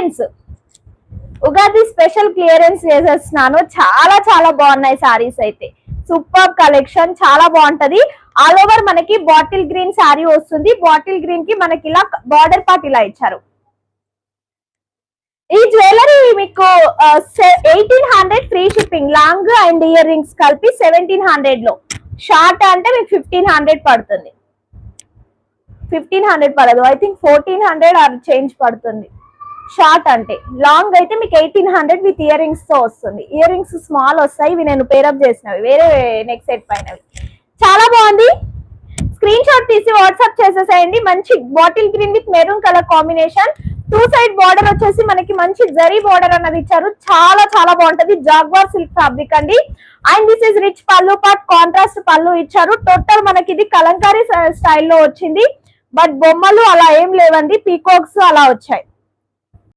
Clearance, Ugadi special clearance చేసేస్తున్నాను. చాలా చాలా బాగున్నాయి సారీస్ అయితే. సూపర్ కలెక్షన్, చాలా బాగుంటది. ఆల్ ఓవర్ మనకి బాటిల్ గ్రీన్ శారీ వస్తుంది. బాటిల్ గ్రీన్ కి మనకి ఇలా బార్డర్ పార్ట్ ఇలా ఇచ్చారు. ఈ జ్యువెలరీ మీకు 1800 free shipping, long and ear rings కలిపి 1700 లో. షార్ట్ అంటే మీకు 1500 పడుతుంది. 1500 పడదు, ఐ థింక్ 1400 ఆర్ చేంజ్ పడుతుంది షార్ట్ అంటే. లాంగ్ అయితే మీకు 1800 విత్ ఇయర్ రింగ్స్ తో వస్తుంది. ఇయర్ రింగ్స్ స్మాల్ వస్తాయి, ఇవి నేను పేరప్ చేసినవి వేరే నెక్ సెట్ పైనవి. చాలా బాగుంది. స్క్రీన్ షాట్ తీసి వాట్సాప్ చేసేసేయండి. మంచి bottle green with maroon colour combination. 2 side border వచ్చేసి మనకి మంచి జరీ బార్డర్ అన్నది ఇచ్చారు. చాలా చాలా బాగుంటది. జాగ్వార్ సిల్క్ ఫ్యాబ్రిక్ అండి. అండ్ దిస్ ఇస్ రిచ్ పళ్ళు పార్ట్, కాంట్రాస్ట్ పళ్ళు ఇచ్చారు. టోటల్ మనకి ఇది కలంకారీ స్టైల్లో వచ్చింది. బట్ బొమ్మలు అలా ఏం లేవండి, పీకాక్స్ అలా వచ్చాయి.